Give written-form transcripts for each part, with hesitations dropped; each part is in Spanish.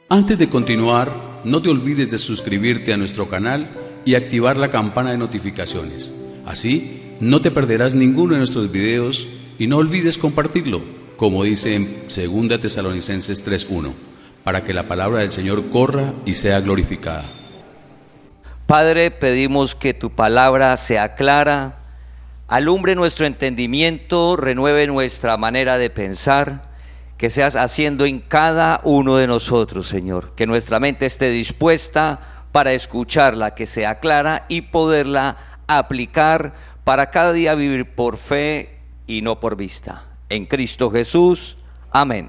Antes de continuar, no te olvides de suscribirte a nuestro canal y activar la campana de notificaciones. Así, no te perderás ninguno de nuestros videos y no olvides compartirlo, como dice en 2 Tesalonicenses 3:1, para que la palabra del Señor corra y sea glorificada. Padre, pedimos que tu palabra sea clara, alumbre nuestro entendimiento, renueve nuestra manera de pensar, que seas haciendo en cada uno de nosotros, Señor, que nuestra mente esté dispuesta para escucharla, que sea clara y poderla aplicar para cada día vivir por fe y no por vista. En Cristo Jesús, amén.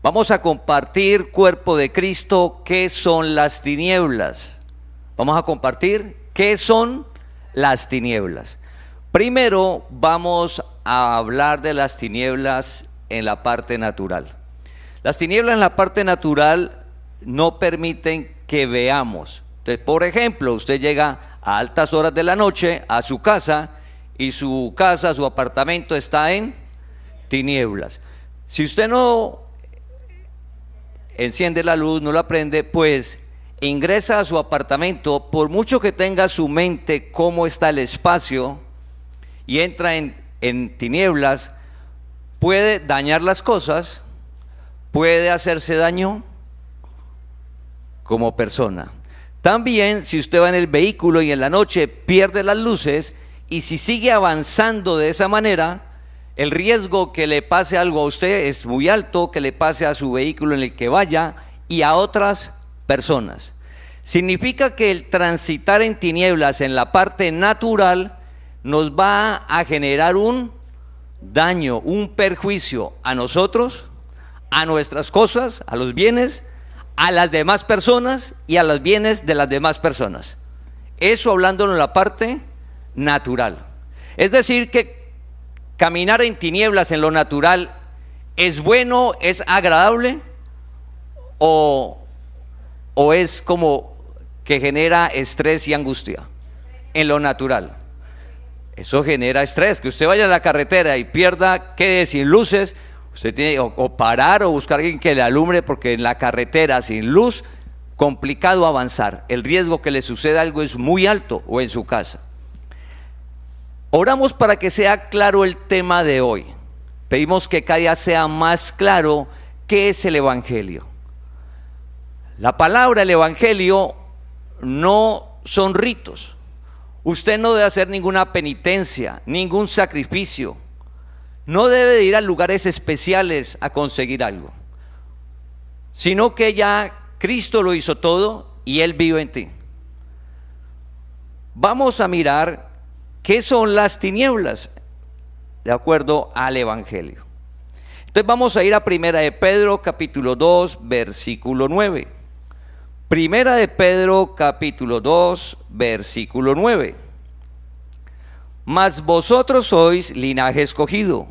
Vamos a compartir, cuerpo de Cristo, ¿qué son las tinieblas? Vamos a compartir qué son las tinieblas. Primero vamos a hablar de las tinieblas en la parte natural. Las tinieblas en la parte natural no permiten que veamos. Entonces, por ejemplo, usted llega a altas horas de la noche a su casa y su apartamento está en tinieblas. Si usted no enciende la luz, no la prende, pues ingresa a su apartamento, por mucho que tenga su mente cómo está el espacio y entra en tinieblas, puede dañar las cosas, puede hacerse daño como persona. También, si usted va en el vehículo y en la noche pierde las luces, y si sigue avanzando de esa manera, el riesgo que le pase algo a usted es muy alto, que le pase a su vehículo en el que vaya y a otras personas. Significa que el transitar en tinieblas en la parte natural nos va a generar un daño, un perjuicio a nosotros, a nuestras cosas, a los bienes, a las demás personas y a los bienes de las demás personas. Eso hablándolo en la parte natural. Es decir, que caminar en tinieblas en lo natural es bueno, es agradable o es como que genera estrés y angustia en lo natural. Eso genera estrés, que usted vaya a la carretera y pierda, quede sin luces, usted tiene o parar o buscar a alguien que le alumbre, porque en la carretera sin luz, complicado avanzar, el riesgo que le suceda algo es muy alto, o en su casa. Oramos para que sea claro el tema de hoy, pedimos que cada día sea más claro qué es el Evangelio. La palabra, el Evangelio, no son ritos. Usted no debe hacer ninguna penitencia, ningún sacrificio. No debe de ir a lugares especiales a conseguir algo, sino que ya Cristo lo hizo todo y Él vive en ti. Vamos a mirar qué son las tinieblas de acuerdo al Evangelio. Entonces vamos a ir a 1 de Pedro capítulo 2 versículo 9. Primera de Pedro capítulo 2 versículo 9. Mas vosotros sois linaje escogido,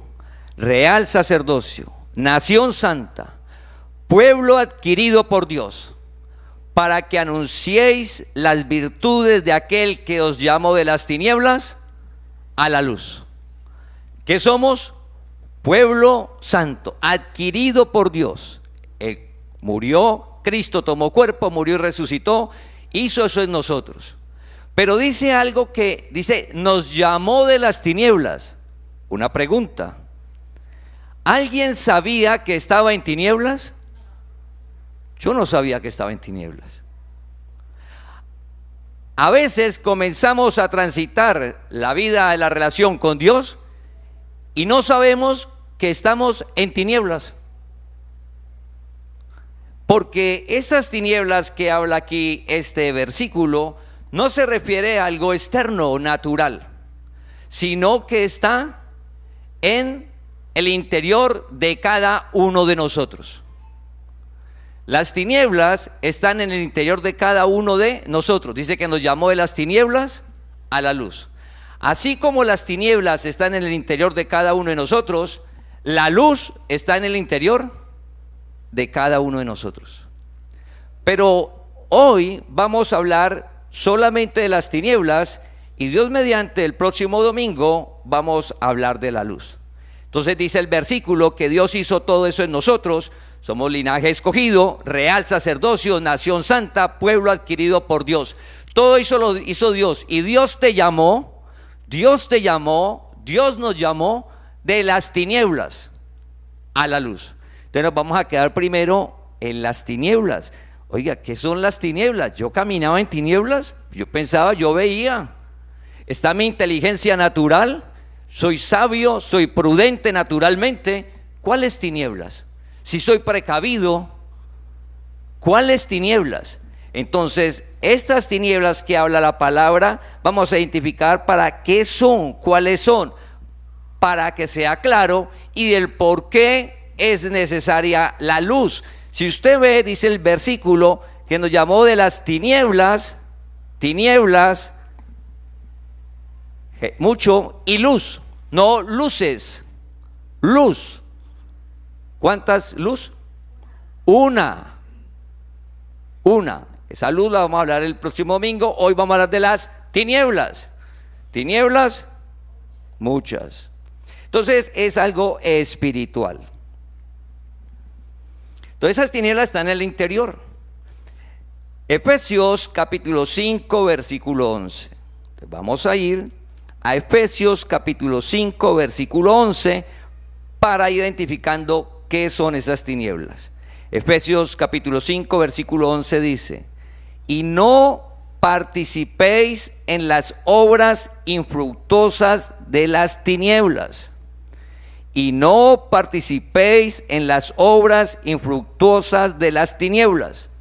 real sacerdocio, nación santa, pueblo adquirido por Dios, para que anunciéis las virtudes de aquel que os llamó de las tinieblas a la luz. ¿Qué somos? Pueblo santo, adquirido por Dios. Él murió, Cristo tomó cuerpo, murió y resucitó, hizo eso en nosotros. Pero dice algo que dice, nos llamó de las tinieblas. Una pregunta: ¿alguien sabía que estaba en tinieblas? Yo no sabía que estaba en tinieblas. A veces comenzamos a transitar la vida de la relación con Dios y no sabemos que estamos en tinieblas. Porque esas tinieblas que habla aquí este versículo no se refiere a algo externo o natural, sino que está en el interior de cada uno de nosotros. Las tinieblas están en el interior de cada uno de nosotros. Dice que nos llamó de las tinieblas a la luz. Así como las tinieblas están en el interior de cada uno de nosotros, la luz está en el interior de cada uno de nosotros. Pero hoy vamos a hablar solamente de las tinieblas, y Dios mediante el próximo domingo vamos a hablar de la luz. Entonces dice el versículo que Dios hizo todo eso en nosotros, Somos linaje escogido, real sacerdocio, nación santa, pueblo adquirido por Dios. Todo eso lo hizo Dios. Y Dios te llamó, Dios nos llamó de las tinieblas a la luz. Entonces nos vamos a quedar primero en las tinieblas. Oiga, ¿qué son las tinieblas? Yo caminaba en tinieblas, yo pensaba, yo veía. Está mi inteligencia natural, soy sabio, soy prudente naturalmente. ¿Cuáles tinieblas? Si soy precavido, ¿cuáles tinieblas? Entonces, estas tinieblas que habla la palabra, vamos a identificar para qué son, cuáles son, para que sea claro y del por qué es necesaria la luz. Si usted ve, dice el versículo, que nos llamó de las tinieblas, mucho, y luz, no luces, luz. ¿Cuántas luz? Una. Esa luz la vamos a hablar el próximo domingo. Hoy vamos a hablar de las tinieblas. Tinieblas, muchas. Entonces es algo espiritual. Entonces esas tinieblas están en el interior. Efesios capítulo 5 versículo 11. Entonces vamos a ir a Efesios capítulo 5 versículo 11 para ir identificando qué son esas tinieblas. Efesios capítulo 5 versículo 11 dice: y no participéis en las obras infructuosas de las tinieblas. Y no participéis en las obras infructuosas de las tinieblas.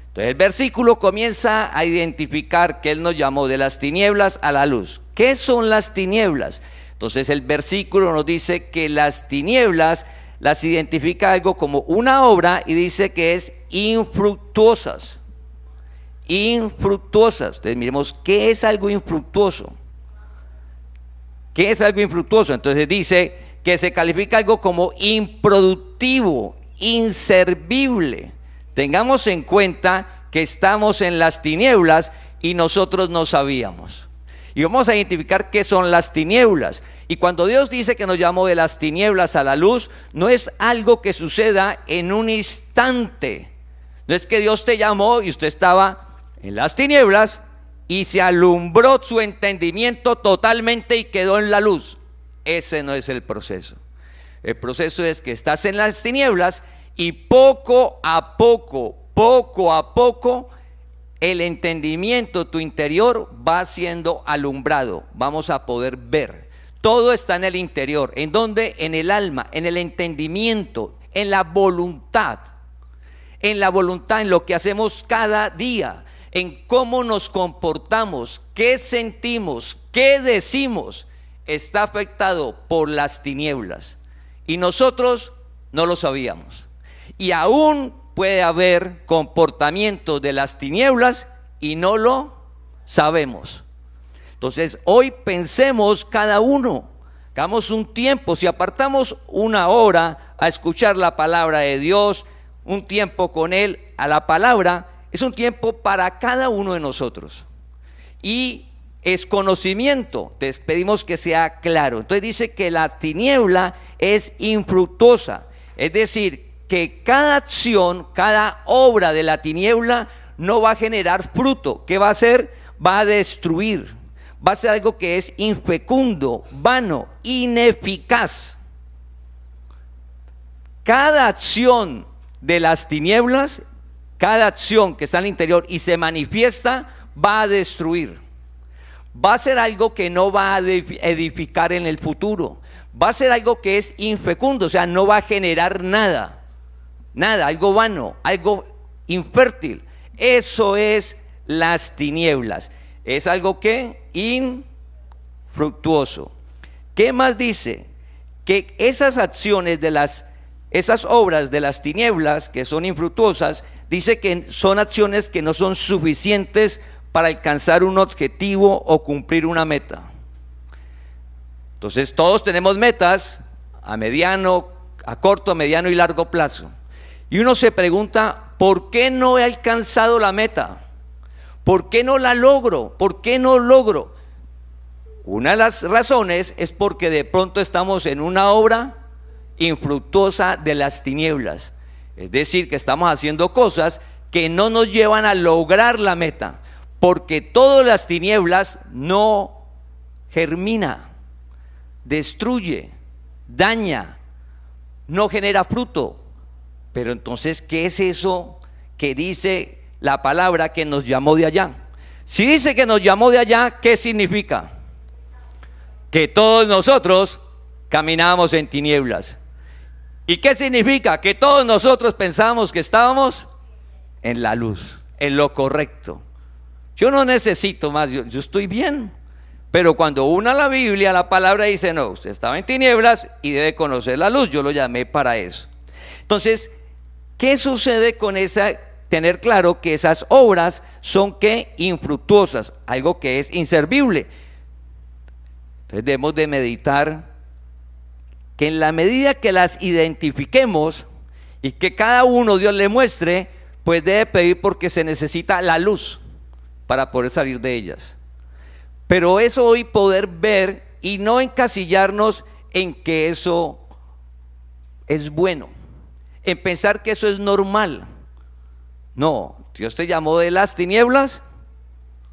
Entonces el versículo comienza a identificar que Él nos llamó de las tinieblas a la luz. ¿Qué son las tinieblas? Entonces el versículo nos dice que las tinieblas las identifica algo como una obra y dice que es infructuosas. Entonces miremos, ¿qué es algo infructuoso? ¿Qué es algo infructuoso? Entonces dice que se califica algo como improductivo, inservible. Tengamos en cuenta que estamos en las tinieblas y nosotros no sabíamos. Y vamos a identificar qué son las tinieblas. Y cuando Dios dice que nos llamó de las tinieblas a la luz, no es algo que suceda en un instante. No es que Dios te llamó y usted estaba en las tinieblas y se alumbró su entendimiento totalmente y quedó en la luz. Ese no es el proceso. El proceso es que estás en las tinieblas y poco a poco, el entendimiento, tu interior va siendo alumbrado. Vamos a poder ver. Todo está en el interior. ¿En dónde? En el alma, en el entendimiento, en la voluntad. En la voluntad, en lo que hacemos cada día, en cómo nos comportamos, qué sentimos, qué decimos, está afectado por las tinieblas. Y nosotros no lo sabíamos. Y aún puede haber comportamientos de las tinieblas y no lo sabemos. Entonces hoy pensemos cada uno, hagamos un tiempo, si apartamos una hora a escuchar la palabra de Dios, un tiempo con Él, a la palabra, es un tiempo para cada uno de nosotros. Y es conocimiento, te pedimos que sea claro. Entonces dice que la tiniebla es infructuosa, es decir, que cada acción, cada obra de la tiniebla no va a generar fruto. ¿Qué va a hacer? Va a destruir, va a ser algo que es infecundo, vano, ineficaz. Cada acción de las tinieblas, cada acción que está en el interior y se manifiesta, va a destruir. Va a ser algo que no va a edificar en el futuro. Va a ser algo que es infecundo, o sea, no va a generar nada, algo vano, algo infértil. Eso es las tinieblas. Es algo que infructuoso. ¿Qué más dice? Que esas acciones esas obras de las tinieblas que son infructuosas, dice que son acciones que no son suficientes para alcanzar un objetivo o cumplir una meta. Entonces todos tenemos metas a mediano, a corto, mediano y largo plazo. Y uno se pregunta, ¿por qué no he alcanzado la meta? ¿Por qué no la logro? ¿Por qué no logro? Una de las razones es porque de pronto estamos en una obra infructuosa de las tinieblas. Es decir, que estamos haciendo cosas que no nos llevan a lograr la meta, porque todas las tinieblas no germina, destruye, daña, no genera fruto. Pero entonces, ¿qué es eso que dice la palabra que nos llamó de allá? Si dice que nos llamó de allá, ¿qué significa? Que todos nosotros caminábamos en tinieblas. ¿Y qué significa? Que todos nosotros pensábamos que estábamos en la luz, en lo correcto. Yo no necesito más, yo estoy bien. Pero cuando una la Biblia, la palabra dice, no, usted estaba en tinieblas y debe conocer la luz. Yo lo llamé para eso. Entonces, ¿qué sucede con esa? Tener claro que esas obras son ¿qué? Infructuosas, algo que es inservible. Entonces debemos de meditar que en la medida que las identifiquemos y que cada uno Dios le muestre, pues debe pedir porque se necesita la luz para poder salir de ellas. Pero eso hoy poder ver y no encasillarnos en que eso es bueno, en pensar que eso es normal. No, Dios te llamó de las tinieblas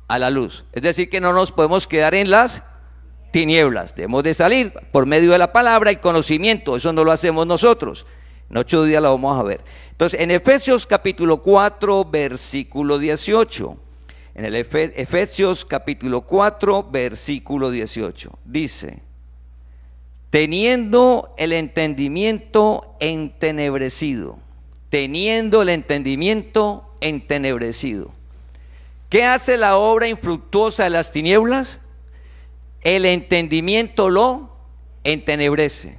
a la luz. Es decir, que no nos podemos quedar en las tinieblas. Debemos de salir por medio de la palabra y conocimiento. Eso no lo hacemos nosotros. En 8 días lo vamos a ver. Entonces, en Efesios capítulo 4, versículo 18. En el Efesios capítulo 4, versículo 18. Dice: teniendo el entendimiento entenebrecido. Teniendo el entendimiento entenebrecido. ¿Qué hace la obra infructuosa de las tinieblas? El entendimiento lo entenebrece.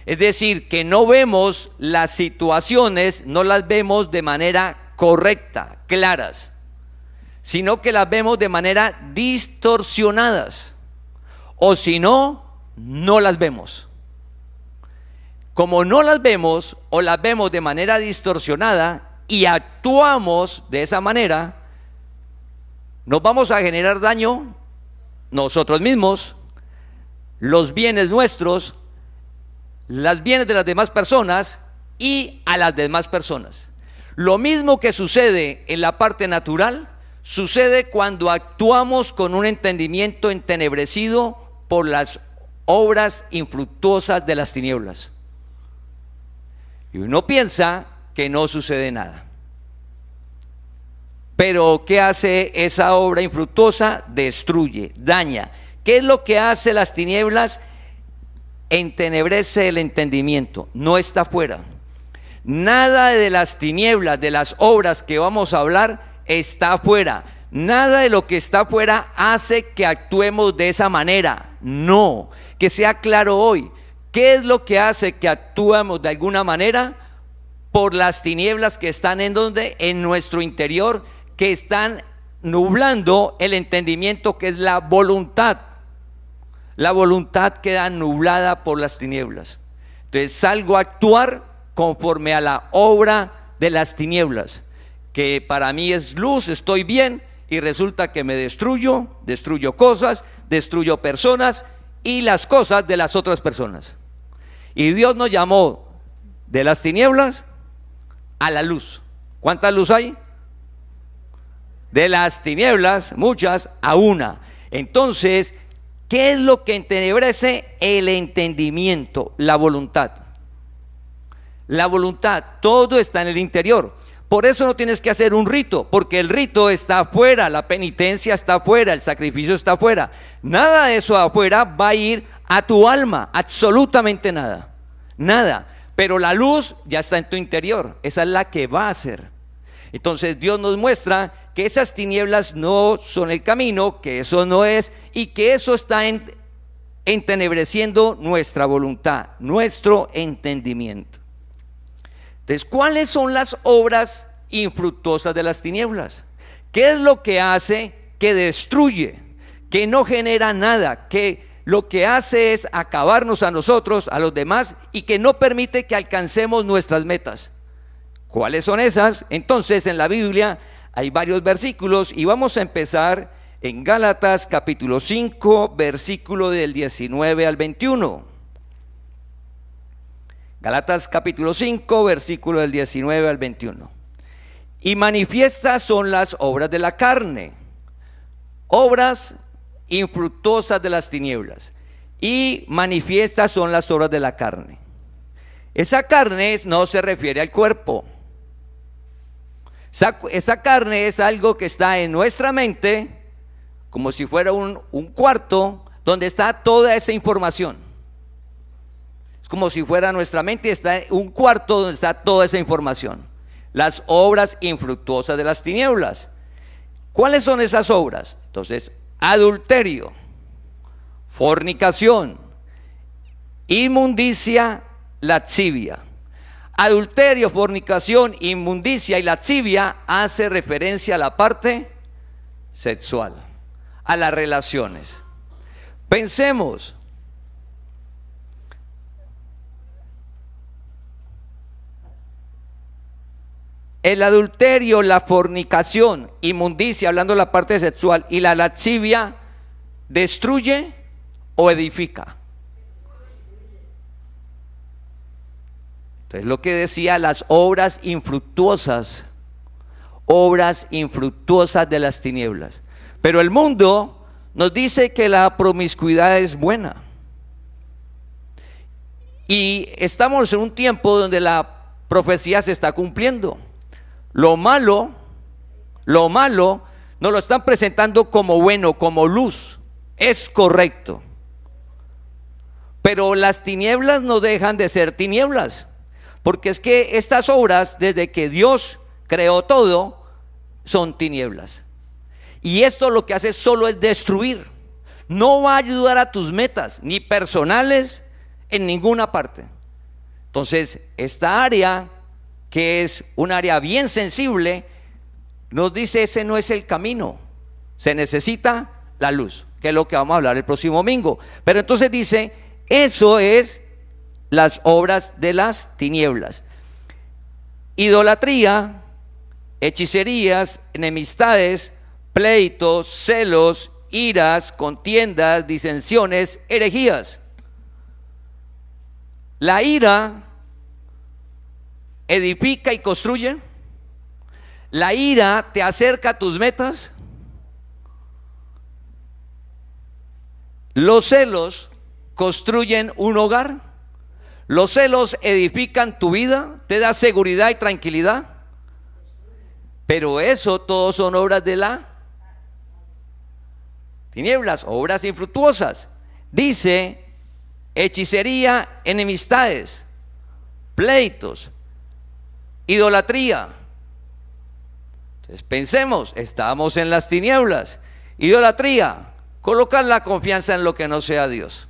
Es decir, que no vemos las situaciones, no las vemos de manera correcta, claras, sino que las vemos de manera distorsionadas, o si no, no las vemos. Como no las vemos o las vemos de manera distorsionada y actuamos de esa manera, nos vamos a generar daño nosotros mismos, los bienes nuestros, los bienes de las demás personas y a las demás personas. Lo mismo que sucede en la parte natural, sucede cuando actuamos con un entendimiento entenebrecido por las obras infructuosas de las tinieblas. Y uno piensa que no sucede nada. Pero ¿qué hace esa obra infructuosa? Destruye, daña. ¿Qué es lo que hace las tinieblas? Entenebrece el entendimiento, no está afuera. Nada de las tinieblas, de las obras que vamos a hablar, está afuera. Nada de lo que está afuera hace que actuemos de esa manera. No, que sea claro hoy. ¿Qué es lo que hace que actuemos de alguna manera? Por las tinieblas que están en donde, en nuestro interior, que están nublando el entendimiento, que es la voluntad. La voluntad queda nublada por las tinieblas. Entonces salgo a actuar conforme a la obra de las tinieblas, que para mí es luz, estoy bien, y resulta que me destruyo cosas, destruyo personas y las cosas de las otras personas. Y Dios nos llamó de las tinieblas a la luz. ¿Cuánta luz hay? De las tinieblas, muchas, a una. Entonces, ¿qué es lo que entenebrece? El entendimiento, la voluntad. La voluntad, todo está en el interior. Por eso no tienes que hacer un rito, porque el rito está afuera, la penitencia está afuera, el sacrificio está afuera. Nada de eso afuera va a ir a tu alma, absolutamente nada, nada. Pero la luz ya está en tu interior, esa es la que va a hacer. Entonces Dios nos muestra que esas tinieblas no son el camino, que eso no es, y que eso está entenebreciendo nuestra voluntad, nuestro entendimiento. Entonces, ¿cuáles son las obras infructuosas de las tinieblas? ¿Qué es lo que hace que destruye, que no genera nada, que lo que hace es acabarnos a nosotros, a los demás, y que no permite que alcancemos nuestras metas? ¿Cuáles son esas? Entonces, en la Biblia hay varios versículos y vamos a empezar en Gálatas capítulo 5, versículo del 19 al 21. Gálatas capítulo 5, versículo del 19 al 21. Y manifiestas son las obras de la carne, obras infructuosas de las tinieblas. Y manifiestas son las obras de la carne. Esa carne no se refiere al cuerpo. Esa carne es algo que está en nuestra mente, como si fuera un cuarto donde está toda esa información. Es como si fuera nuestra mente, está en un cuarto donde está toda esa información. Las obras infructuosas de las tinieblas. ¿Cuáles son esas obras? Entonces, adulterio, fornicación, inmundicia, lascivia. Adulterio, fornicación, inmundicia y lascivia hace referencia a la parte sexual, a las relaciones. Pensemos, el adulterio, la fornicación, inmundicia, hablando de la parte sexual, y la lascivia, ¿destruye o edifica? Entonces, lo que decía, las obras infructuosas de las tinieblas. Pero el mundo nos dice que la promiscuidad es buena. Y estamos en un tiempo donde la profecía se está cumpliendo. Lo malo nos lo están presentando como bueno, como luz. Es correcto. Pero las tinieblas no dejan de ser tinieblas. Porque es que estas obras, desde que Dios creó todo, son tinieblas. Y esto lo que hace solo es destruir. No va a ayudar a tus metas, ni personales, en ninguna parte. Entonces, esta área, que es un área bien sensible, nos dice ese no es el camino. Se necesita la luz, que es lo que vamos a hablar el próximo domingo. Pero entonces dice, eso es las obras de las tinieblas. Idolatría, hechicerías, enemistades, pleitos, celos, iras, contiendas, disensiones, herejías. La ira edifica y construye. La ira te acerca a tus metas. Los celos construyen un hogar. Los celos edifican tu vida, te da seguridad y tranquilidad. Pero eso todo son obras de la tinieblas, obras infructuosas. Dice hechicería, enemistades, pleitos, idolatría. Entonces pensemos, estamos en las tinieblas. Idolatría, colocar la confianza en lo que no sea Dios.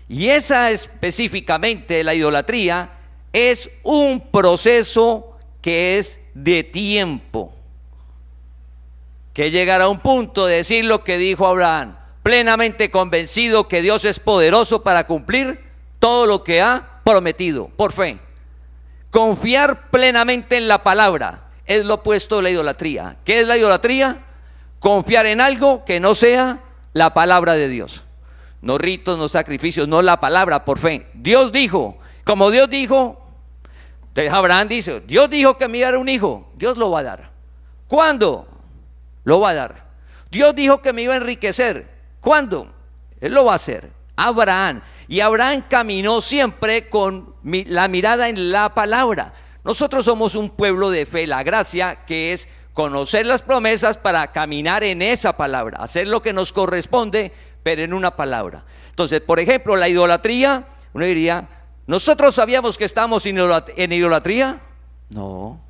Y esa específicamente, la idolatría, es un proceso que es de tiempo. Que llegará a un punto de decir lo que dijo Abraham, plenamente convencido que Dios es poderoso para cumplir todo lo que ha prometido, por fe. Confiar plenamente en la palabra es lo opuesto de la idolatría. ¿Qué es la idolatría? Confiar en algo que no sea la palabra de Dios. No ritos, no sacrificios, no la palabra, por fe. Dios dijo, como Dios dijo, Abraham dice, Dios dijo que me iba a dar un hijo, Dios lo va a dar. ¿Cuándo? Lo va a dar. Dios dijo que me iba a enriquecer, ¿cuándo? Él lo va a hacer. Abraham. Y Abraham caminó siempre con la mirada en la palabra. Nosotros somos un pueblo de fe, la gracia que es conocer las promesas para caminar en esa palabra, hacer lo que nos corresponde, pero en una palabra. Entonces, por ejemplo, la idolatría, uno diría, ¿nosotros sabíamos que estamos en idolatría? No,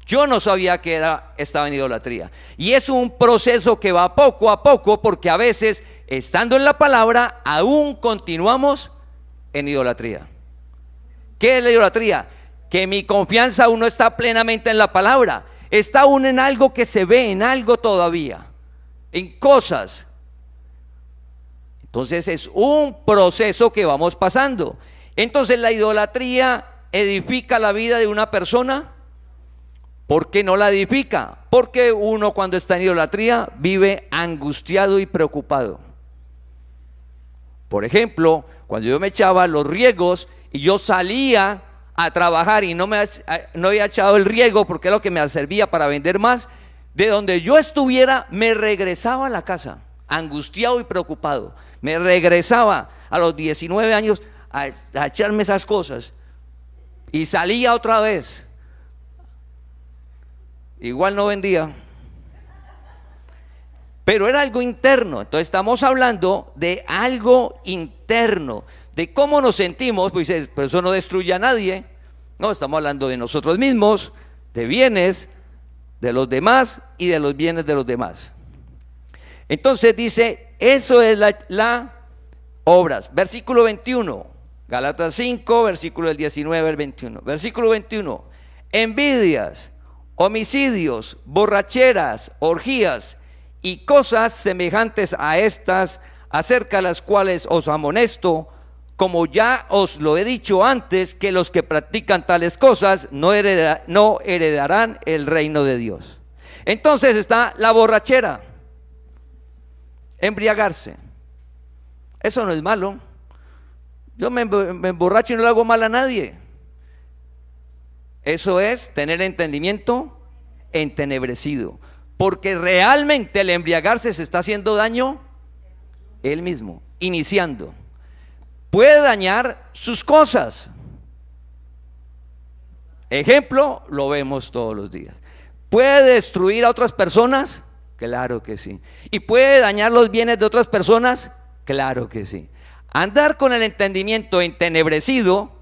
yo no sabía que estaba en idolatría. Y es un proceso que va poco a poco, porque a veces, estando en la palabra, aún continuamos en idolatría. ¿Qué es la idolatría? Que mi confianza aún no está plenamente en la palabra, está aún en algo que se ve, en algo todavía, en cosas. Entonces es un proceso que vamos pasando. Entonces la idolatría edifica la vida de una persona. ¿Por qué no la edifica? Porque uno cuando está en idolatría vive angustiado y preocupado. Por ejemplo, cuando yo me echaba los riegos y yo salía a trabajar y no había echado el riego porque es lo que me servía para vender más, de donde yo estuviera me regresaba a la casa angustiado y preocupado. Me regresaba a los 19 años a echarme esas cosas y salía otra vez. Igual no vendía, pero era algo interno. Entonces estamos hablando de algo interno, de cómo nos sentimos. Pues dices, pero eso no destruye a nadie. No, estamos hablando de nosotros mismos, de bienes de los demás y de los bienes de los demás. Entonces dice, eso es la obras. Versículo 21, Gálatas 5, versículo del 19 al 21. Versículo 21, envidias, homicidios, borracheras, orgías y cosas semejantes a estas, acerca de las cuales os amonesto, como ya os lo he dicho antes, que los que practican tales cosas no heredarán el reino de Dios. Entonces está la borrachera, embriagarse. Eso no es malo. Yo me emborracho y no le hago mal a nadie. Eso es tener entendimiento entenebrecido, porque realmente el embriagarse se está haciendo daño él mismo, iniciando. Puede dañar sus cosas. Ejemplo, lo vemos todos los días. ¿Puede destruir a otras personas? Claro que sí. ¿Y puede dañar los bienes de otras personas? Claro que sí. Andar con el entendimiento entenebrecido,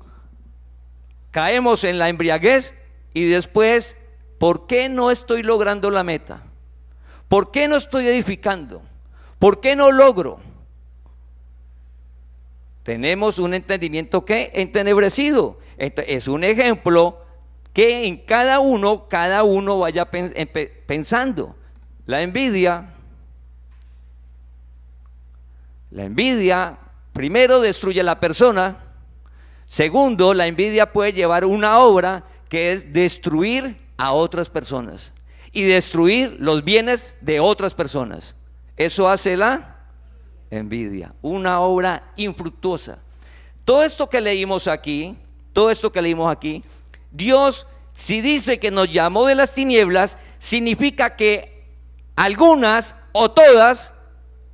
caemos en la embriaguez y después, ¿por qué no estoy logrando la meta? ¿Por qué no estoy edificando? ¿Por qué no logro? Tenemos un entendimiento que entenebrecido. Es un ejemplo que en cada uno vaya pensando. La envidia, primero destruye a la persona. Segundo, la envidia puede llevar una obra que es destruir a otras personas y destruir los bienes de otras personas. Eso hace la envidia, una obra infructuosa. Todo esto que leímos aquí, Dios, si dice que nos llamó de las tinieblas, significa que algunas o todas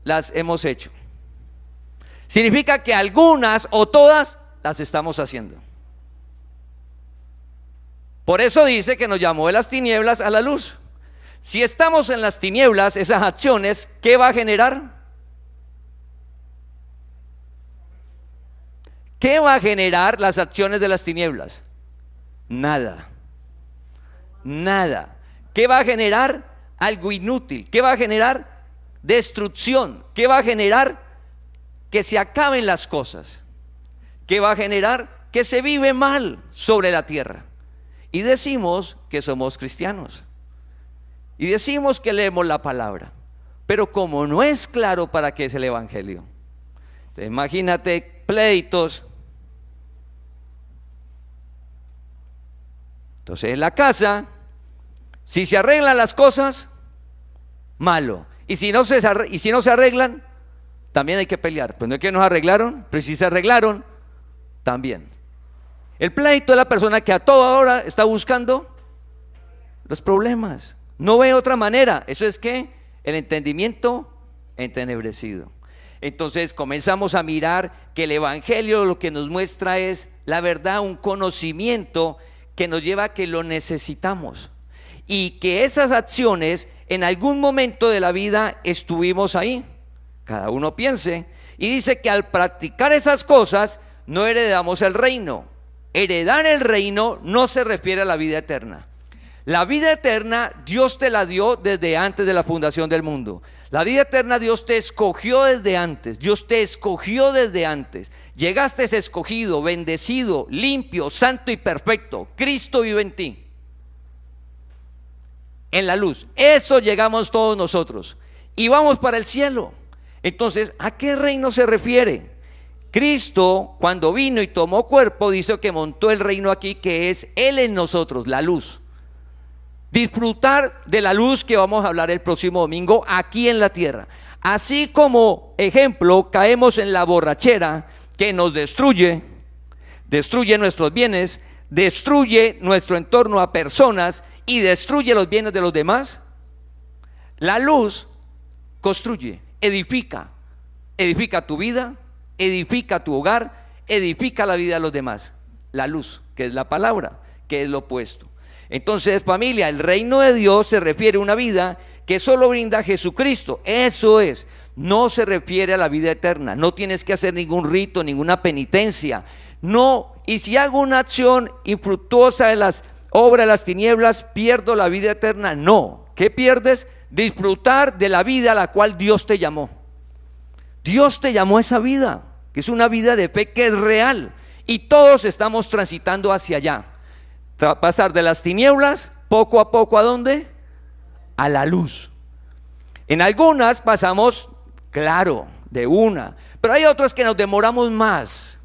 las hemos hecho. Significa que algunas o todas las estamos haciendo. Por eso dice que nos llamó de las tinieblas a la luz. Si estamos en las tinieblas, esas acciones, ¿qué va a generar? ¿Qué va a generar las acciones de las tinieblas? Nada. ¿Qué va a generar? Algo inútil. ¿Qué va a generar? Destrucción. ¿Qué va a generar? Que se acaben las cosas. ¿Qué va a generar? Que se vive mal sobre la tierra. Y decimos que somos cristianos. Y decimos que leemos la palabra. Pero como no es claro para qué es el evangelio. Entonces, imagínate pleitos. Entonces en la casa, si se arreglan las cosas, malo. Y si no se arreglan, también hay que pelear. Pues no es que nos arreglaron, pero si se arreglaron, también. El pleito es la persona que a toda hora está buscando los problemas. No ve otra manera. Eso es que el entendimiento entenebrecido. Entonces comenzamos a mirar que el evangelio lo que nos muestra es la verdad, un conocimiento que nos lleva a que lo necesitamos y que esas acciones en algún momento de la vida estuvimos ahí. Cada uno piense y dice que al practicar esas cosas no heredamos el reino. Heredar el reino no se refiere a la vida eterna. La vida eterna Dios te la dio desde antes de la fundación del mundo. La vida eterna Dios te escogió desde antes. Dios te escogió desde antes. Llegaste escogido, bendecido, limpio, santo y perfecto. Cristo vive en ti. En la luz. Eso llegamos todos nosotros. Y vamos para el cielo. Entonces, ¿a qué reino se refiere? Cristo, cuando vino y tomó cuerpo, dice que montó el reino aquí, que es Él en nosotros, la luz. Disfrutar de la luz que vamos a hablar el próximo domingo aquí en la tierra. Así como ejemplo caemos en la borrachera que nos destruye, destruye nuestros bienes, destruye nuestro entorno a personas y destruye los bienes de los demás. La luz construye, edifica tu vida, edifica tu hogar, edifica la vida de los demás. La luz, que es la palabra, que es lo opuesto. Entonces, familia, el reino de Dios se refiere a una vida que solo brinda Jesucristo. Eso es, no se refiere a la vida eterna. No tienes que hacer ningún rito, ninguna penitencia. No, y si hago una acción infructuosa de las obras de las tinieblas, ¿pierdo la vida eterna? No. ¿Qué pierdes? Disfrutar de la vida a la cual Dios te llamó. Dios te llamó a esa vida, que es una vida de fe, que es real. Y todos estamos transitando hacia allá. Pasar de las tinieblas, poco a poco, ¿a dónde? A la luz. En algunas pasamos, claro, de una. Pero hay otras que nos demoramos más.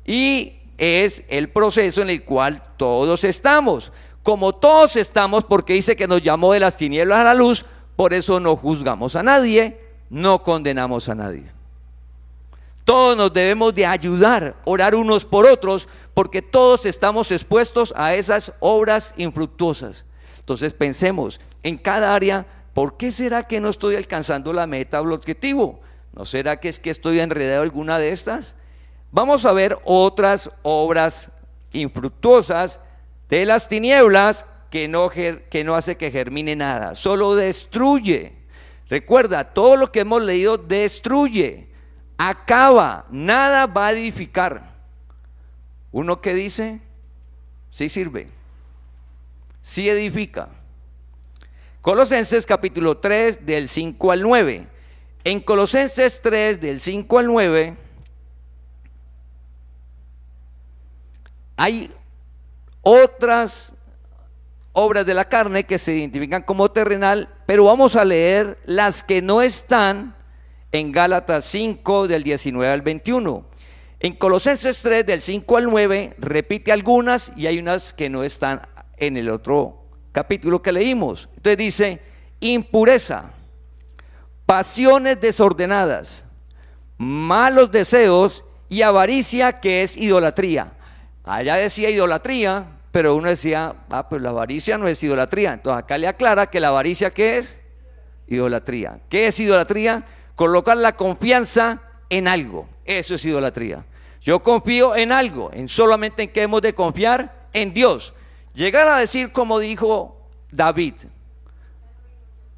Y es el proceso en el cual todos estamos. Como todos estamos, porque dice que nos llamó de las tinieblas a la luz, por eso no juzgamos a nadie, no condenamos a nadie. Todos nos debemos de ayudar, orar unos por otros, porque todos estamos expuestos a esas obras infructuosas. Entonces pensemos en cada área, ¿por qué será que no estoy alcanzando la meta o el objetivo? ¿No será que es que estoy enredado en alguna de estas? Vamos a ver otras obras infructuosas de las tinieblas que no hace que germine nada, solo destruye. Recuerda, todo lo que hemos leído destruye, acaba, nada va a edificar. Uno que dice, sí sirve, sí edifica. Colosenses capítulo 3 del 5 al 9. En Colosenses 3 del 5 al 9 hay otras obras de la carne que se identifican como terrenal, pero vamos a leer las que no están en Gálatas 5 del 19 al 21. En Colosenses 3 del 5 al 9 repite algunas y hay unas que no están en el otro capítulo que leímos. Entonces dice: impureza, pasiones desordenadas, malos deseos y avaricia, que es idolatría. Allá decía idolatría, pero uno decía, pues la avaricia no es idolatría. Entonces acá le aclara que la avaricia, ¿qué es? Idolatría. ¿Qué es idolatría? Colocar la confianza en algo. Eso es idolatría. Yo confío en algo, en solamente en qué hemos de confiar, en Dios. Llegar a decir como dijo David: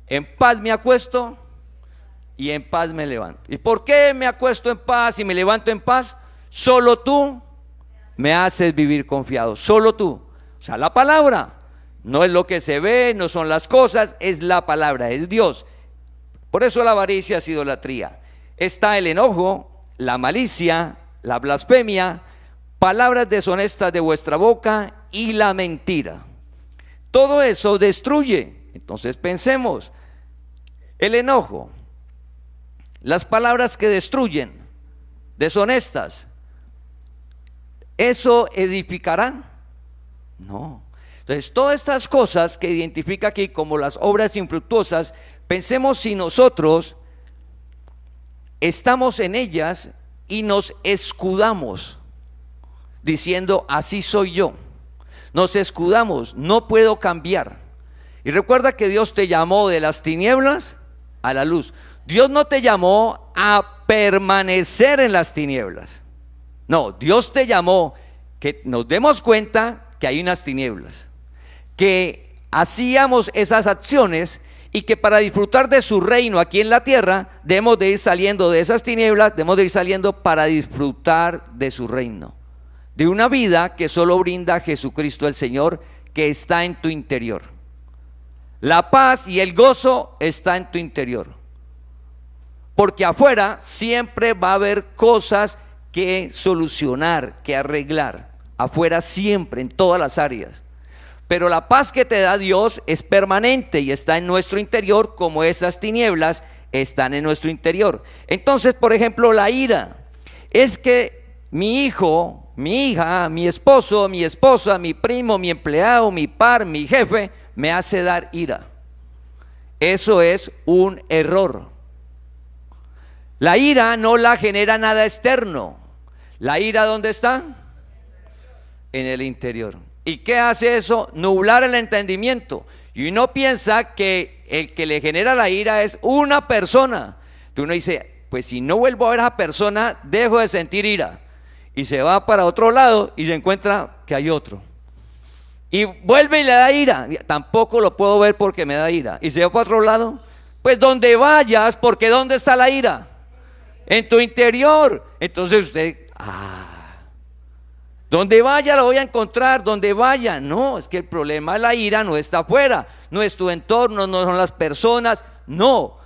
en paz me acuesto y en paz me levanto. ¿Y por qué me acuesto en paz y me levanto en paz? Solo tú me haces vivir confiado, solo tú. O sea, la palabra no es lo que se ve, no son las cosas, es la palabra, es Dios. Por eso la avaricia es idolatría. Está el enojo, la malicia, la blasfemia, palabras deshonestas de vuestra boca y la mentira. Todo eso destruye. Entonces pensemos, el enojo, las palabras que destruyen, deshonestas, ¿eso edificará? No. Entonces todas estas cosas que identifica aquí como las obras infructuosas, pensemos si nosotros estamos en ellas y nos escudamos diciendo así soy yo. Nos escudamos, no puedo cambiar. Y recuerda que Dios te llamó de las tinieblas a la luz. Dios no te llamó a permanecer en las tinieblas. No, Dios te llamó que nos demos cuenta que hay unas tinieblas, que hacíamos esas acciones y que para disfrutar de su reino aquí en la tierra debemos de ir saliendo de esas tinieblas, debemos de ir saliendo para disfrutar de su reino, de una vida que solo brinda Jesucristo el Señor, que está en tu interior. La paz y el gozo está en tu interior, porque afuera siempre va a haber cosas que solucionar, que arreglar, afuera siempre, en todas las áreas. Pero la paz que te da Dios es permanente y está en nuestro interior, como esas tinieblas están en nuestro interior. Entonces, por ejemplo, la ira es que mi hijo, mi hija, mi esposo, mi esposa, mi primo, mi empleado, mi par, mi jefe me hace dar ira. Eso es un error. La ira no la genera nada externo. ¿La ira dónde está? En el interior. ¿Y qué hace eso? Nublar el entendimiento. Y uno piensa que el que le genera la ira es una persona. Entonces uno dice, pues si no vuelvo a ver a esa persona, dejo de sentir ira. Y se va para otro lado y se encuentra que hay otro. Y vuelve y le da ira. Tampoco lo puedo ver porque me da ira. Y se va para otro lado. Pues donde vayas, porque ¿dónde está la ira? En tu interior. Entonces usted, donde vaya lo voy a encontrar, donde vaya. No, es que el problema de la ira no está afuera, no es tu entorno, no son las personas, no.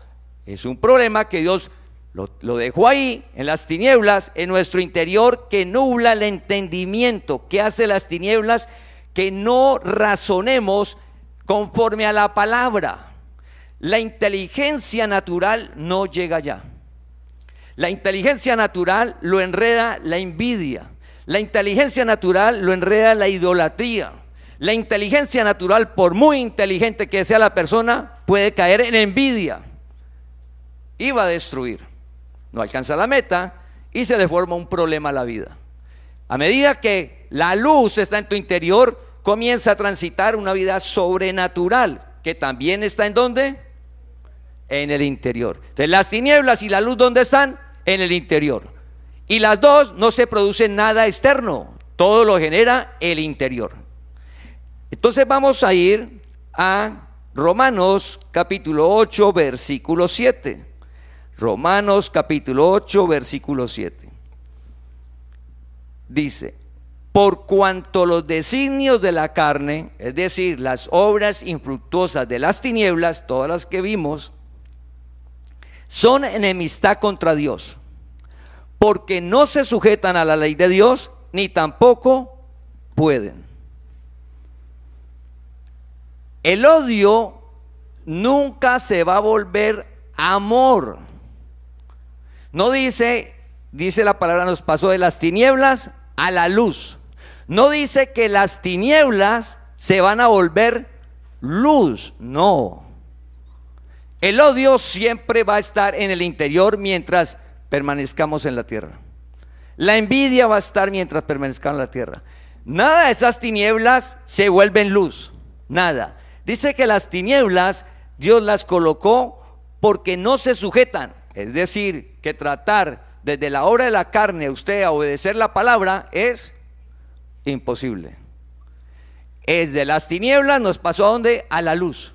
Es un problema que Dios lo dejó ahí, en las tinieblas, en nuestro interior, que nubla el entendimiento. ¿Qué hace las tinieblas? Que no razonemos conforme a la palabra. La inteligencia natural no llega allá. La inteligencia natural lo enreda la envidia. La inteligencia natural lo enreda la idolatría. La inteligencia natural, por muy inteligente que sea la persona, puede caer en envidia y va a destruir. No alcanza la meta y se le forma un problema a la vida. A medida que la luz está en tu interior, comienza a transitar una vida sobrenatural, que también está ¿en dónde? En el interior. Entonces las tinieblas y la luz, ¿dónde están? En el interior. Y las dos no se produce nada externo, todo lo genera el interior. Entonces vamos a ir a Romanos capítulo 8 versículo 7. Romanos capítulo 8 versículo 7. Dice: por cuanto los designios de la carne, es decir, las obras infructuosas de las tinieblas, todas las que vimos, son enemistad contra Dios, porque no se sujetan a la ley de Dios, ni tampoco pueden. El odio nunca se va a volver amor. No dice la palabra, nos pasó de las tinieblas a la luz. No dice que las tinieblas se van a volver luz, no. El odio siempre va a estar en el interior mientras permanezcamos en la tierra. La envidia va a estar mientras permanezcamos en la tierra. Nada de esas tinieblas se vuelven luz, nada. Dice que las tinieblas Dios las colocó porque no se sujetan. Es decir, que tratar desde la obra de la carne usted a obedecer la palabra es imposible. Es de las tinieblas nos pasó ¿a dónde? A la luz.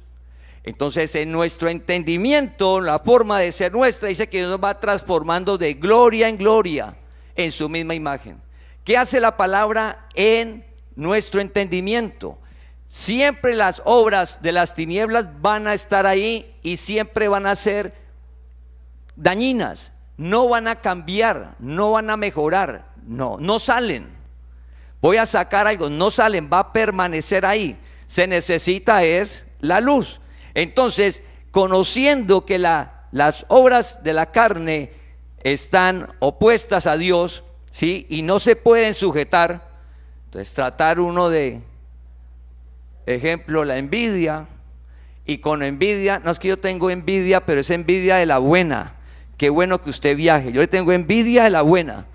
Entonces en nuestro entendimiento, la forma de ser nuestra, dice que Dios nos va transformando de gloria en gloria en su misma imagen. ¿Qué hace la palabra en nuestro entendimiento? Siempre las obras de las tinieblas van a estar ahí y siempre van a ser dañinas, no van a cambiar, no van a mejorar, no salen. Voy a sacar algo, no salen, va a permanecer ahí. Se necesita es la luz. Entonces, conociendo que las obras de la carne están opuestas a Dios, ¿sí? Y no se pueden sujetar, entonces tratar uno de, ejemplo, la envidia, y con envidia, no es que yo tengo envidia, pero es envidia de la buena. Qué bueno que usted viaje, yo le tengo envidia de la buena.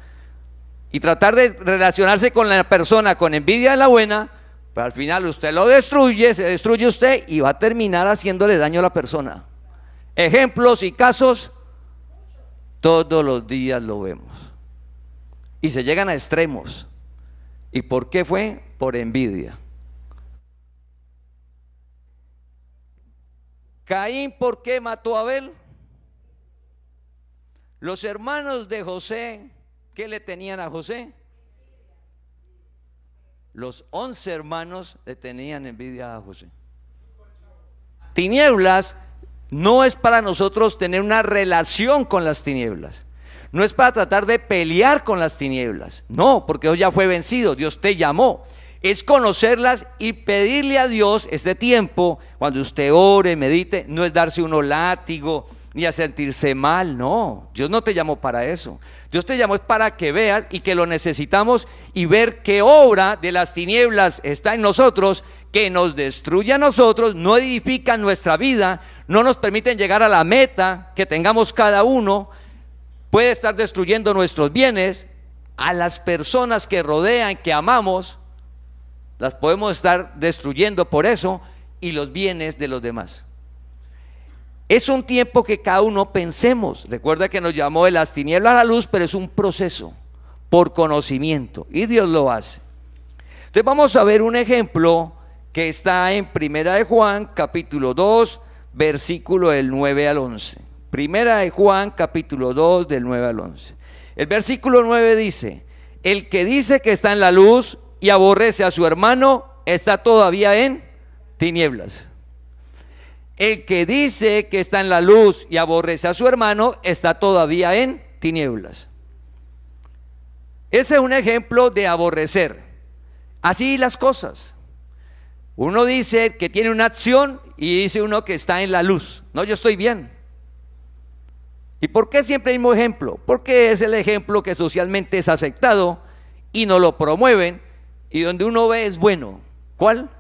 Y tratar de relacionarse con la persona con envidia de la buena, pero al final usted lo destruye, se destruye usted y va a terminar haciéndole daño a la persona. Ejemplos y casos, todos los días lo vemos. Y se llegan a extremos. ¿Y por qué fue? Por envidia. Caín, ¿por qué mató a Abel? Los hermanos de José, ¿qué le tenían a José? Los 11 hermanos le tenían envidia a José. Tinieblas no es para nosotros tener una relación con las tinieblas. No es para tratar de pelear con las tinieblas. No, porque Dios ya fue vencido, Dios te llamó. Es conocerlas y pedirle a Dios este tiempo, cuando usted ore, medite, no es darse uno látigo ni a sentirse mal, no. Dios no te llamó para eso. Dios te llamó es para que veas y que lo necesitamos y ver qué obra de las tinieblas está en nosotros, que nos destruye a nosotros, no edifica nuestra vida, no nos permiten llegar a la meta que tengamos cada uno, puede estar destruyendo nuestros bienes, a las personas que rodean, que amamos, las podemos estar destruyendo por eso, y los bienes de los demás. Es un tiempo que cada uno pensemos. Recuerda que nos llamó de las tinieblas a la luz, pero es un proceso por conocimiento, y Dios lo hace. Entonces vamos a ver un ejemplo que está en Primera de Juan, capítulo 2, versículo del 9 al 11. Primera de Juan, capítulo 2, del 9 al 11. El versículo 9 dice: el que dice que está en la luz y aborrece a su hermano, está todavía en tinieblas. El que dice que está en la luz y aborrece a su hermano, está todavía en tinieblas. Ese es un ejemplo de aborrecer. Así las cosas. Uno dice que tiene una acción y dice uno que está en la luz. No, yo estoy bien. ¿Y por qué siempre el mismo ejemplo? Porque es el ejemplo que socialmente es aceptado y no lo promueven, y donde uno ve es bueno. ¿Cuál?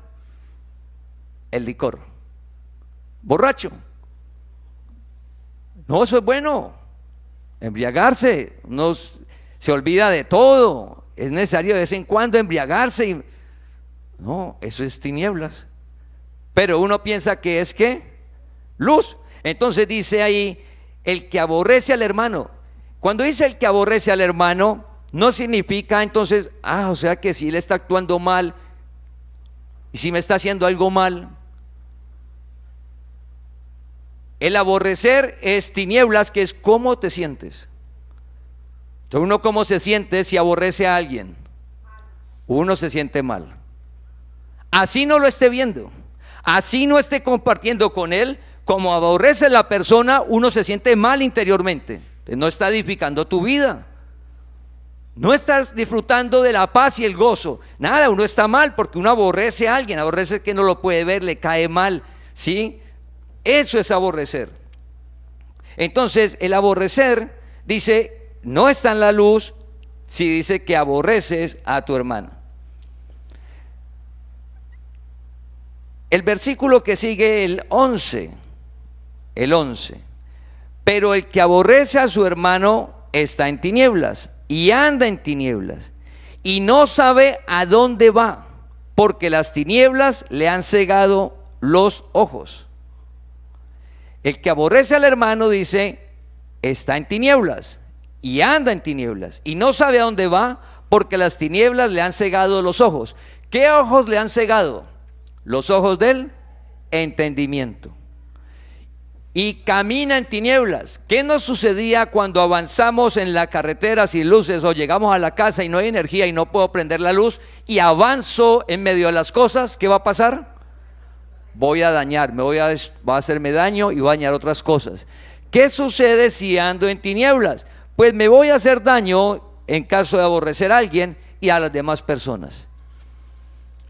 El licor. Borracho. No, eso es bueno. Embriagarse. Uno se olvida de todo. Es necesario de vez en cuando embriagarse. No, eso es tinieblas. Pero uno piensa que es ¿qué? Luz. Entonces dice ahí: el que aborrece al hermano. Cuando dice el que aborrece al hermano, no significa entonces, o sea que si él está actuando mal y si me está haciendo algo mal. El aborrecer es tinieblas, que es cómo te sientes. Entonces uno cómo se siente si aborrece a alguien. Uno se siente mal. Así no lo esté viendo, así no esté compartiendo con él, como aborrece la persona, uno se siente mal interiormente. No está edificando tu vida, no estás disfrutando de la paz y el gozo. Nada, uno está mal porque uno aborrece a alguien, aborrece que no lo puede ver, le cae mal, ¿sí? Eso es aborrecer. Entonces el aborrecer dice, no está en la luz si dice que aborreces a tu hermano. El versículo que sigue, el 11, pero el que aborrece a su hermano está en tinieblas y anda en tinieblas y no sabe a dónde va, porque las tinieblas le han cegado los ojos. El que aborrece al hermano, dice, está en tinieblas y anda en tinieblas y no sabe a dónde va, porque las tinieblas le han cegado los ojos. ¿Qué ojos le han cegado? Los ojos del entendimiento. Y camina en tinieblas. ¿Qué nos sucedía cuando avanzamos en la carretera sin luces, o llegamos a la casa y no hay energía y no puedo prender la luz y avanzo en medio de las cosas? ¿Qué va a pasar? Voy a dañar, va a hacerme daño y voy a dañar otras cosas. ¿Qué sucede si ando en tinieblas? Pues me voy a hacer daño en caso de aborrecer a alguien y a las demás personas.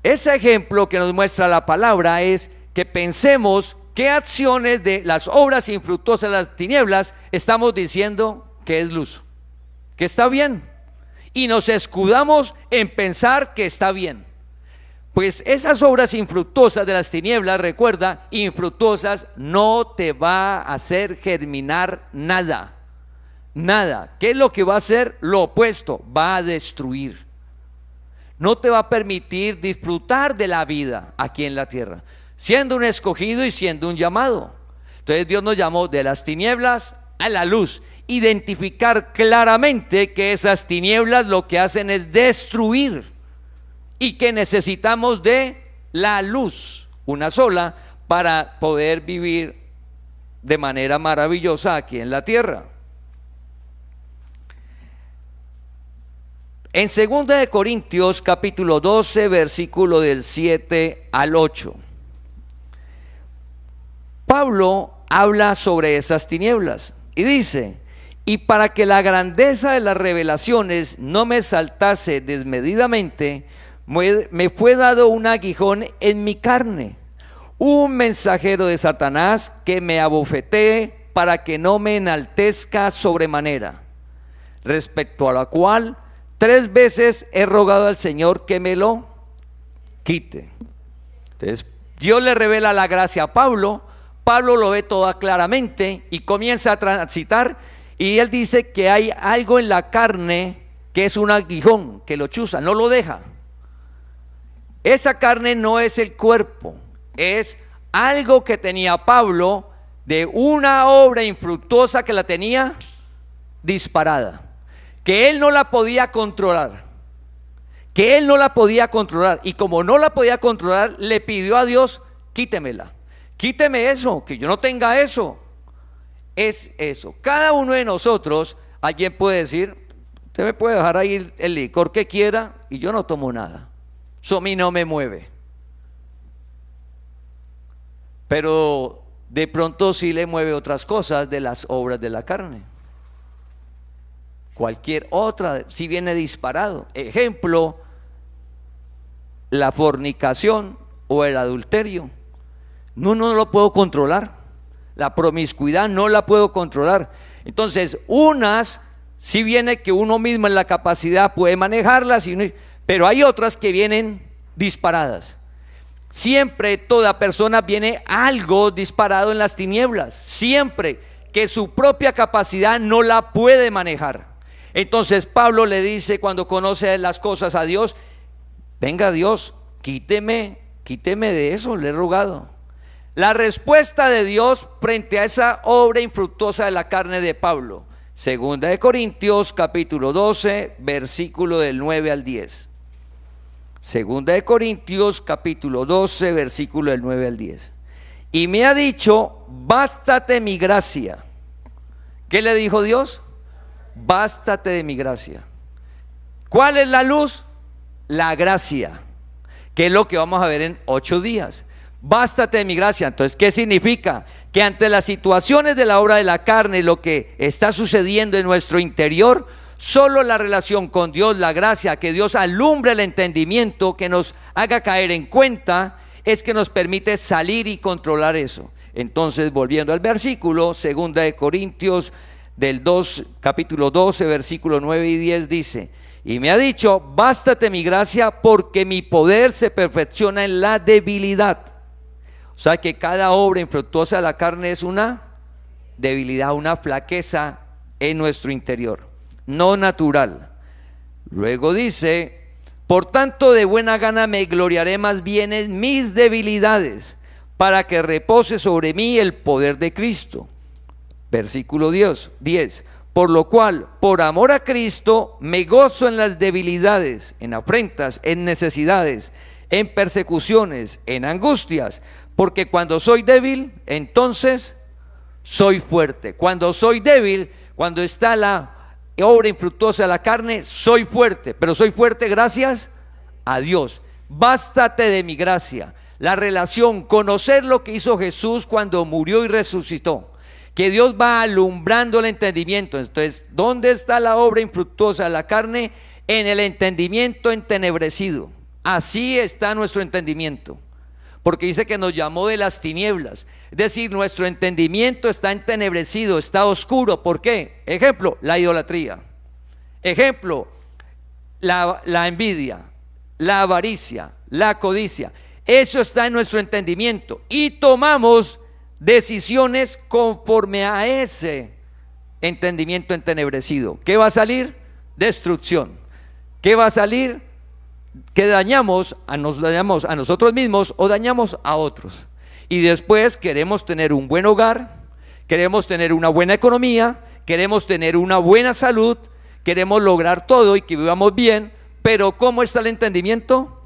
Ese ejemplo que nos muestra la palabra es que pensemos qué acciones de las obras infructuosas de las tinieblas estamos diciendo que es luz, que está bien, y nos escudamos en pensar que está bien. Pues esas obras infructuosas de las tinieblas, recuerda, infructuosas, no te va a hacer germinar nada. Nada. ¿Qué es lo que va a hacer? Lo opuesto, va a destruir. No te va a permitir disfrutar de la vida aquí en la tierra, siendo un escogido y siendo un llamado. Entonces Dios nos llamó de las tinieblas a la luz. Identificar claramente que esas tinieblas lo que hacen es destruir y que necesitamos de la luz, una sola, para poder vivir de manera maravillosa aquí en la tierra. En 2 de Corintios capítulo 12, versículo del 7 al 8, Pablo habla sobre esas tinieblas y dice: y para que la grandeza de las revelaciones no me saltase desmedidamente, me fue dado un aguijón en mi carne, un mensajero de Satanás que me abofetee para que no me enaltezca sobremanera, respecto a la cual 3 veces he rogado al Señor que me lo quite. Entonces Dios le revela la gracia a Pablo. Pablo lo ve toda claramente y comienza a transitar, y él dice que hay algo en la carne que es un aguijón que lo chuza, no lo deja. Esa carne no es el cuerpo, es algo que tenía Pablo de una obra infructuosa que la tenía disparada, que él no la podía controlar, y como no la podía controlar, le pidió a Dios: quítemela, quíteme eso, que yo no tenga eso. Es eso. Cada uno de nosotros, alguien puede decir: usted me puede dejar ahí el licor que quiera y yo no tomo nada, eso a mí no me mueve. Pero de pronto sí le mueve otras cosas de las obras de la carne. Cualquier otra, si viene disparado. Ejemplo, la fornicación o el adulterio. No lo puedo controlar. La promiscuidad no la puedo controlar. Entonces, unas, si viene que uno mismo en la capacidad puede manejarlas, pero hay otras que vienen disparadas. Siempre toda persona viene algo disparado en las tinieblas, siempre que su propia capacidad no la puede manejar. Entonces Pablo le dice, cuando conoce las cosas a Dios: venga Dios, quíteme de eso, le he rogado. La respuesta de Dios frente a esa obra infructuosa de la carne de Pablo, 2 de Corintios capítulo 12, versículo del 9 al 10. 2 de Corintios capítulo 12, versículo del 9 al 10. Y me ha dicho: bástate mi gracia. ¿Qué le dijo Dios? Bástate de mi gracia. ¿Cuál es la luz? La gracia, que es lo que vamos a ver en 8 días. Bástate de mi gracia. Entonces, ¿qué significa? Que ante las situaciones de la obra de la carne, lo que está sucediendo en nuestro interior, solo la relación con Dios, la gracia, que Dios alumbre el entendimiento, que nos haga caer en cuenta, es que nos permite salir y controlar eso. Entonces, volviendo al versículo, 2 de Corintios capítulo 12, versículo 9 y 10 dice: y me ha dicho: bástate mi gracia, porque mi poder se perfecciona en la debilidad. O sea que cada obra infructuosa de la carne es una debilidad, una flaqueza en nuestro interior, no natural. Luego dice: por tanto, de buena gana me gloriaré más bien en mis debilidades, para que repose sobre mí el poder de Cristo. Versículo 10: por lo cual, por amor a Cristo, me gozo en las debilidades, en afrentas, en necesidades, en persecuciones, en angustias, porque cuando soy débil, entonces soy fuerte. Cuando soy débil, cuando está la obra infructuosa de la carne, soy fuerte, pero soy fuerte gracias a Dios. Bástate de mi gracia. La relación, conocer lo que hizo Jesús cuando murió y resucitó, que Dios va alumbrando el entendimiento. Entonces, ¿dónde está la obra infructuosa de la carne? En el entendimiento entenebrecido. Así está nuestro entendimiento, porque dice que nos llamó de las tinieblas. Es decir, nuestro entendimiento está entenebrecido, está oscuro. ¿Por qué? Ejemplo, la idolatría. Ejemplo, la envidia, la avaricia, la codicia. Eso está en nuestro entendimiento y tomamos decisiones conforme a ese entendimiento entenebrecido. ¿Qué va a salir? Destrucción. ¿Qué va a salir? Que dañamos a nosotros mismos o dañamos a otros. Y después queremos tener un buen hogar, queremos tener una buena economía, queremos tener una buena salud, queremos lograr todo y que vivamos bien, pero ¿cómo está el entendimiento?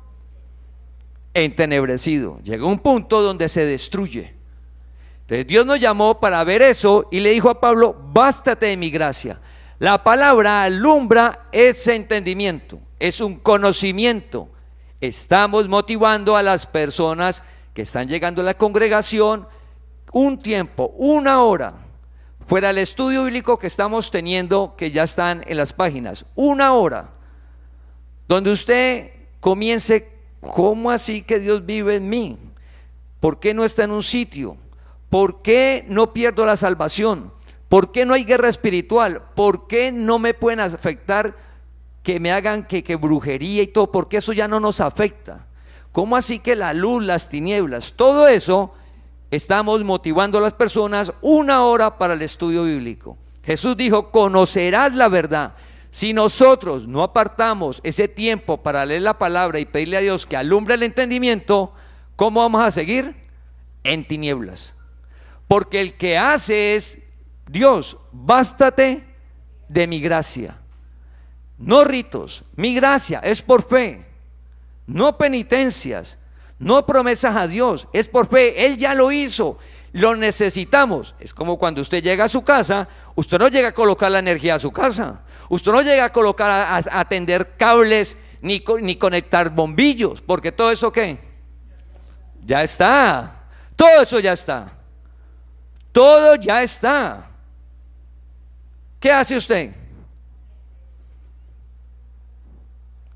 Entenebrecido. Llega un punto donde se destruye. Entonces Dios nos llamó para ver eso y le dijo a Pablo: bástate de mi gracia. La palabra alumbra ese entendimiento, es un conocimiento. Estamos motivando a las personas que están llegando a la congregación un tiempo, una hora, fuera del estudio bíblico que estamos teniendo, que ya están en las páginas, una hora, donde usted comience: ¿cómo así que Dios vive en mí? ¿Por qué no está en un sitio? ¿Por qué no pierdo la salvación? ¿Por qué no hay guerra espiritual? ¿Por qué no me pueden afectar que me hagan que brujería y todo? ¿Por qué eso ya no nos afecta? ¿Cómo así que la luz, las tinieblas? Todo eso estamos motivando a las personas una hora para el estudio bíblico. Jesús dijo: conocerás la verdad. Si nosotros no apartamos ese tiempo para leer la palabra y pedirle a Dios que alumbre el entendimiento, ¿cómo vamos a seguir? En tinieblas. Porque el que hace es: Dios, bástate de mi gracia. No ritos, mi gracia es por fe, no penitencias, no promesas a Dios, es por fe. Él ya lo hizo, lo necesitamos. Es como cuando usted llega a su casa, usted no llega a colocar la energía a su casa, usted no llega a colocar a tender cables ni conectar bombillos, porque todo eso ¿qué? Ya está, todo eso ya está, todo ya está. ¿Qué hace usted?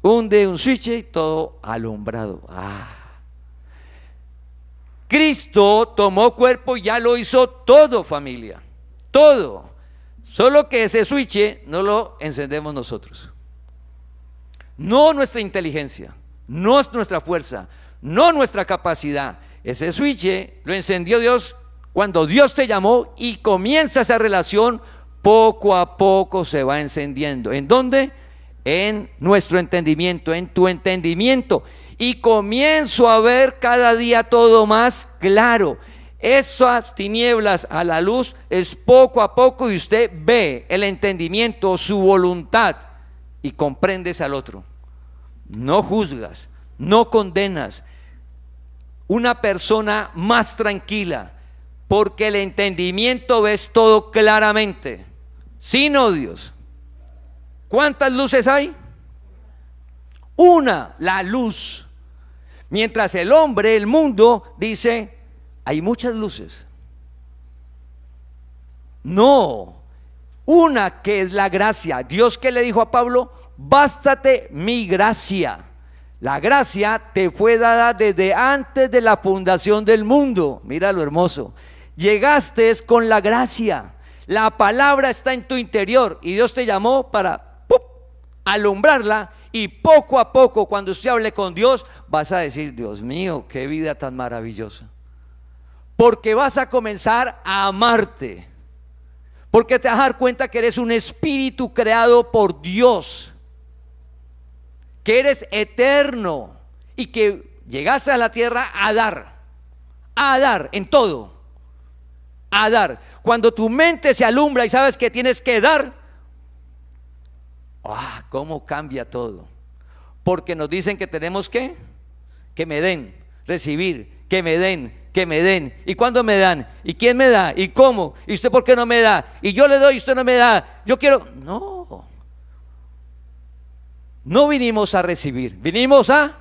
Hunde un switch y todo alumbrado. Cristo tomó cuerpo y ya lo hizo todo, familia, todo. Solo que ese switch no lo encendemos nosotros, no nuestra inteligencia, no nuestra fuerza, no nuestra capacidad. Ese switch lo encendió Dios cuando Dios te llamó, y comienza esa relación. Poco a poco se va encendiendo. ¿En dónde? En nuestro entendimiento, en tu entendimiento. Y comienzo a ver cada día todo más claro. Esas tinieblas a la luz es poco a poco, y usted ve el entendimiento, su voluntad, y comprendes al otro. No juzgas, no condenas. Una persona más tranquila, porque el entendimiento ves todo claramente, sin odios. ¿Cuántas luces hay? Una, la luz. Mientras el hombre, el mundo, dice: hay muchas luces. No, una que es la gracia. Dios, que le dijo a Pablo: bástate mi gracia. La gracia te fue dada desde antes de la fundación del mundo. Mira lo hermoso. Llegaste con la gracia. La palabra está en tu interior, y Dios te llamó para alumbrarla. Y poco a poco, cuando usted hable con Dios, vas a decir: Dios mío, qué vida tan maravillosa. Porque vas a comenzar a amarte, porque te vas a dar cuenta que eres un espíritu creado por Dios, que eres eterno, y que llegaste a la tierra a dar en todo, a dar. Cuando tu mente se alumbra y sabes que tienes que dar, cómo cambia todo. Porque nos dicen que tenemos que me den, recibir, que me den. ¿Y cuándo me dan? ¿Y quién me da? ¿Y cómo? ¿Y usted por qué no me da? Y yo le doy y usted no me da. Yo quiero. No vinimos a recibir, vinimos a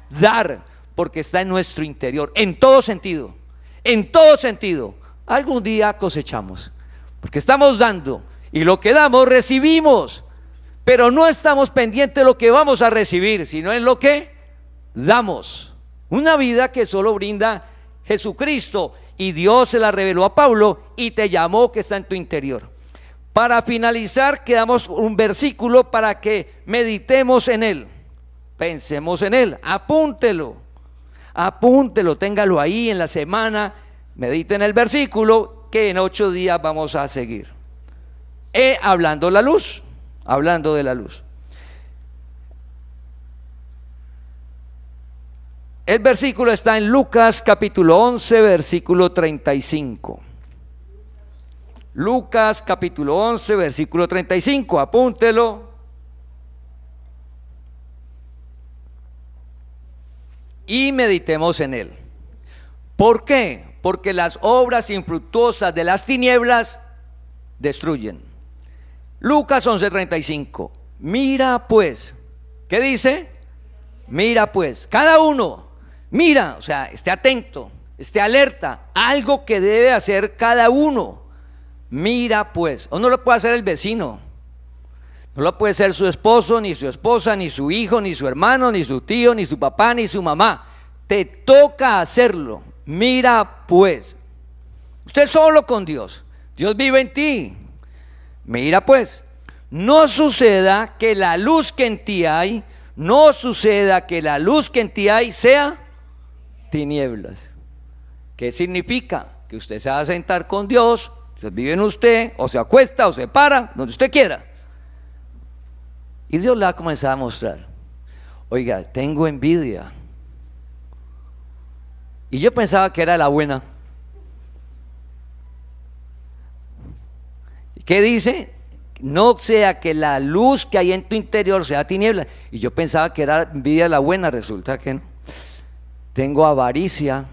dar, porque está en nuestro interior, en todo sentido, en todo sentido. Algún día cosechamos, porque estamos dando, y lo que damos recibimos, pero no estamos pendientes de lo que vamos a recibir, sino en lo que damos. Una vida que solo brinda Jesucristo, y Dios se la reveló a Pablo y te llamó, que está en tu interior. Para finalizar, quedamos un versículo para que meditemos en él, pensemos en él, apúntelo, téngalo ahí en la semana, medite en el versículo, que en 8 días vamos a seguir hablando de la luz. El versículo está en Lucas capítulo 11, versículo 35. Lucas capítulo 11, versículo 35, apúntelo. Y meditemos en él. ¿Por qué? Porque las obras infructuosas de las tinieblas destruyen. Lucas 11, 35. Mira pues, ¿qué dice? Mira pues, cada uno, mira, o sea, esté atento, esté alerta, algo que debe hacer cada uno. Mira pues, o no lo puede hacer el vecino, no lo puede hacer su esposo, ni su esposa, ni su hijo, ni su hermano, ni su tío, ni su papá, ni su mamá. Te toca hacerlo. Mira pues, usted solo con Dios, Dios vive en ti. Mira pues, no suceda que la luz que en ti hay, sea tinieblas. ¿Qué significa? Que usted se va a sentar con Dios, Dios vive en usted, o se acuesta o se para, donde usted quiera. Y Dios le va a comenzar a mostrar, oiga, tengo envidia. Y yo pensaba que era la buena. ¿Qué dice? No sea que la luz que hay en tu interior sea tiniebla. Y yo pensaba que era envidia la buena, resulta que no. Tengo avaricia,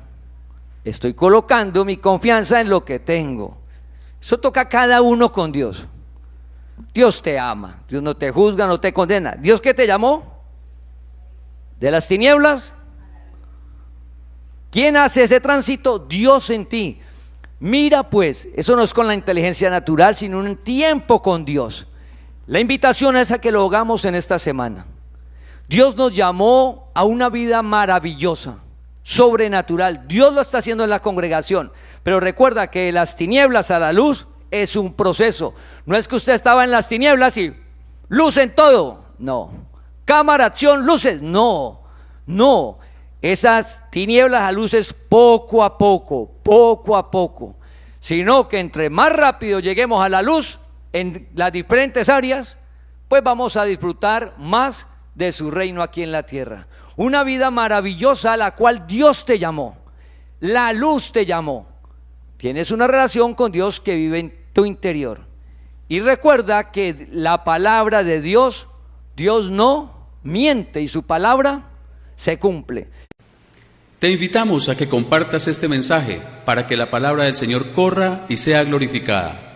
estoy colocando mi confianza en lo que tengo. Eso toca a cada uno con Dios. Dios te ama, Dios no te juzga, no te condena. ¿Dios qué te llamó? ¿De las tinieblas? ¿Quién hace ese tránsito? Dios en ti. Mira pues, eso no es con la inteligencia natural, sino un tiempo con Dios. La invitación es a que lo hagamos en esta semana. Dios nos llamó a una vida maravillosa, sobrenatural. Dios lo está haciendo en la congregación, pero recuerda que de las tinieblas a la luz es un proceso. No es que usted estaba en las tinieblas y luz en todo, no. Cámara, acción, luces, no. Esas tinieblas a luces poco a poco, sino que entre más rápido lleguemos a la luz en las diferentes áreas, pues vamos a disfrutar más de su reino aquí en la tierra. Una vida maravillosa a la cual Dios te llamó, la luz te llamó. Tienes una relación con Dios que vive en tu interior. Y recuerda que la palabra de Dios, Dios no miente y su palabra se cumple. Te invitamos a que compartas este mensaje para que la palabra del Señor corra y sea glorificada.